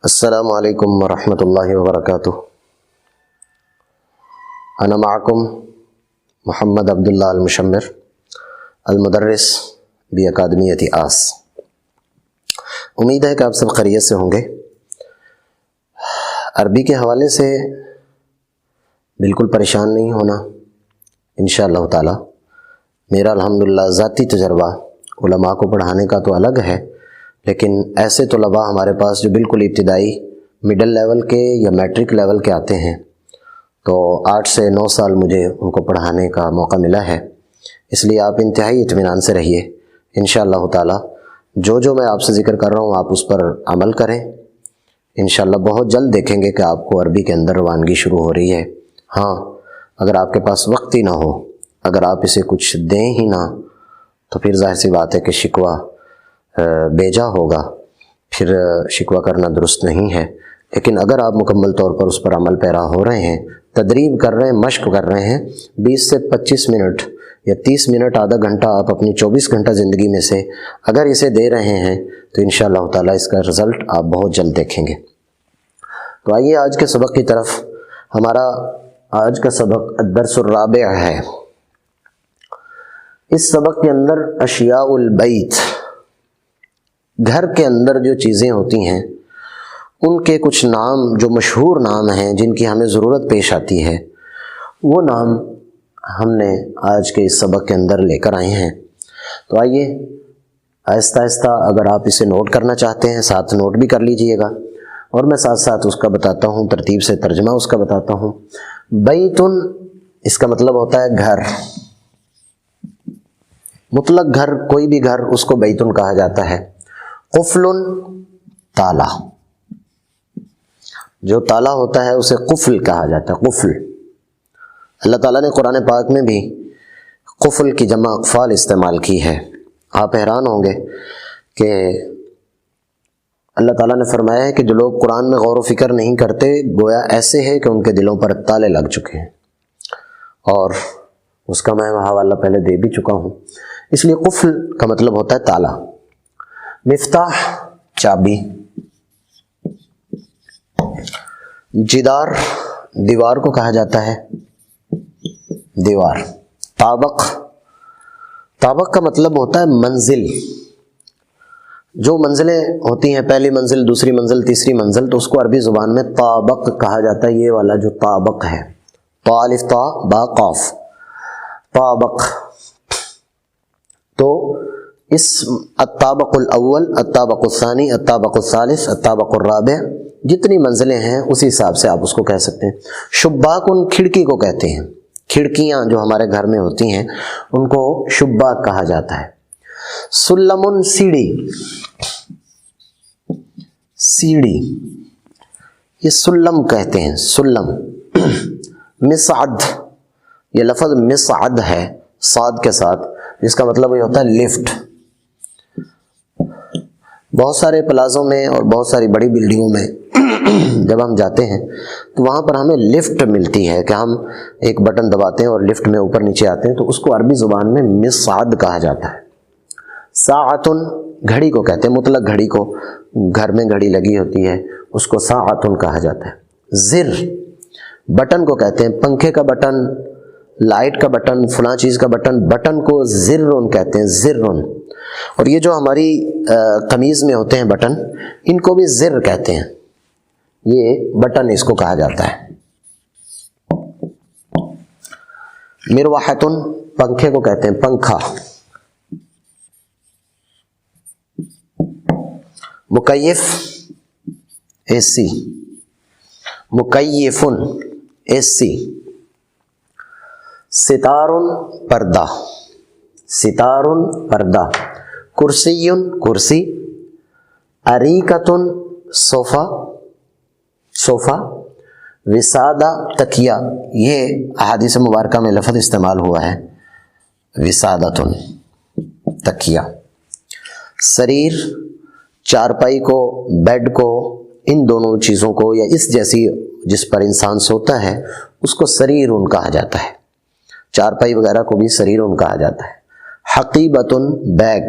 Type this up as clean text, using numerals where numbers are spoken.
السلام علیکم ورحمۃ اللہ وبرکاتہ۔ انا معکم محمد عبداللہ المشمر المدرس باکادمیۃ آس۔ امید ہے کہ آپ سب خیریت سے ہوں گے۔ عربی کے حوالے سے بالکل پریشان نہیں ہونا انشاءاللہ تعالی۔ میرا الحمدللہ ذاتی تجربہ علماء کو پڑھانے کا تو الگ ہے، لیکن ایسے طلباء ہمارے پاس جو بالکل ابتدائی مڈل لیول کے یا میٹرک لیول کے آتے ہیں، تو 8 سے 9 سال مجھے ان کو پڑھانے کا موقع ملا ہے۔ اس لیے آپ انتہائی اطمینان سے رہیے انشاءاللہ تعالی۔ جو میں آپ سے ذکر کر رہا ہوں آپ اس پر عمل کریں، انشاءاللہ بہت جلد دیکھیں گے کہ آپ کو عربی کے اندر روانگی شروع ہو رہی ہے۔ ہاں، اگر آپ کے پاس وقت ہی نہ ہو، اگر آپ اسے کچھ دیں ہی نہ، تو پھر ظاہر سی بات ہے کہ شکوہ بیجا ہوگا، پھر شکوہ کرنا درست نہیں ہے۔ لیکن اگر آپ مکمل طور پر اس پر عمل پیرا ہو رہے ہیں، تدریب کر رہے ہیں، مشق کر رہے ہیں، 20 سے 25 منٹ یا 30 منٹ، آدھا گھنٹہ آپ اپنی 24 گھنٹہ زندگی میں سے اگر اسے دے رہے ہیں تو انشاءاللہ تعالی اس کا رزلٹ آپ بہت جلد دیکھیں گے۔ تو آئیے آج کے سبق کی طرف۔ ہمارا آج کا سبق الدرس الرابع ہے۔ اس سبق کے اندر اشیاء البیت، گھر کے اندر جو چیزیں ہوتی ہیں ان کے کچھ نام جو مشہور نام ہیں، جن کی ہمیں ضرورت پیش آتی ہے، وہ نام ہم نے آج کے اس سبق کے اندر لے کر آئے ہیں۔ تو آئیے آہستہ آہستہ، اگر آپ اسے نوٹ کرنا چاہتے ہیں ساتھ نوٹ بھی کر لیجئے گا، اور میں ساتھ ساتھ اس کا بتاتا ہوں، ترتیب سے ترجمہ اس کا بتاتا ہوں۔ بیتن، اس کا مطلب ہوتا ہے گھر، مطلق گھر، کوئی بھی گھر اس کو بیتن کہا جاتا ہے۔ قفل، تالا، جو تالا ہوتا ہے اسے قفل کہا جاتا ہے، قفل۔ اللہ تعالیٰ نے قرآن پاک میں بھی قفل کی جمع اقفال استعمال کی ہے۔ آپ حیران ہوں گے کہ اللہ تعالیٰ نے فرمایا ہے کہ جو لوگ قرآن میں غور و فکر نہیں کرتے، گویا ایسے ہے کہ ان کے دلوں پر تالے لگ چکے ہیں، اور اس کا میں حوالہ پہلے دے بھی چکا ہوں۔ اس لیے قفل کا مطلب ہوتا ہے تالا۔ مفتاح، چابی۔ جدار، دیوار کو کہا جاتا ہے، دیوار۔ طابق، طابق کا مطلب ہوتا ہے منزل۔ جو منزلیں ہوتی ہیں، پہلی منزل، دوسری منزل، تیسری منزل، تو اس کو عربی زبان میں طابق کہا جاتا ہے۔ یہ والا جو طابق ہے، طا الف طا با قاف، طابق۔ تو اس الطابق الاول، الطابق الثانی، الطابق الثالث، الطابق الرابع، جتنی منزلیں ہیں اسی حساب سے آپ اس کو کہہ سکتے ہیں۔ شباک، ان کھڑکی کو کہتے ہیں، کھڑکیاں جو ہمارے گھر میں ہوتی ہیں ان کو شباک کہا جاتا ہے۔ سلم، سیڑھی، سیڑھی، یہ سلم کہتے ہیں، سلم۔ مصعد، یہ لفظ مصعد ہے صاد کے ساتھ، جس کا مطلب یہ ہوتا ہے لفٹ۔ بہت سارے پلازوں میں اور بہت ساری بڑی بلڈنگوں میں جب ہم جاتے ہیں تو وہاں پر ہمیں لفٹ ملتی ہے، کہ ہم ایک بٹن دباتے ہیں اور لفٹ میں اوپر نیچے آتے ہیں، تو اس کو عربی زبان میں مصعد کہا جاتا ہے۔ ساعتن، گھڑی کو کہتے ہیں، مطلق گھڑی کو، گھر میں گھڑی لگی ہوتی ہے اس کو ساعتن کہا جاتا ہے۔ زر، بٹن کو کہتے ہیں، پنکھے کا بٹن، لائٹ کا بٹن، فلاں چیز کا بٹن، بٹن کو زرن کہتے ہیں، زرن۔ اور یہ جو ہماری قمیض میں ہوتے ہیں بٹن، ان کو بھی زر کہتے ہیں، یہ بٹن اس کو کہا جاتا ہے۔ مروحتن، پنکھے کو کہتے ہیں، پنکھا۔ مکیف، اے سی، مکیفن، اے سی۔ ستارن، پردہ، ستارن، پردہ۔ کرسیٌ، کرسی۔ اریکتن، صوفہ، صوفہ۔ وسادہ، تکیہ، یہ احادیث مبارکہ میں لفظ استعمال ہوا ہے، وسادتن، تکیہ۔ سریر، چارپائی کو، بیڈ کو، ان دونوں چیزوں کو یا اس جیسی جس پر انسان سوتا ہے اس کو سریرن کہا جاتا ہے۔ چارپائی وغیرہ کو بھی سریرن کہا جاتا ہے۔ حقیبتن، بیگ۔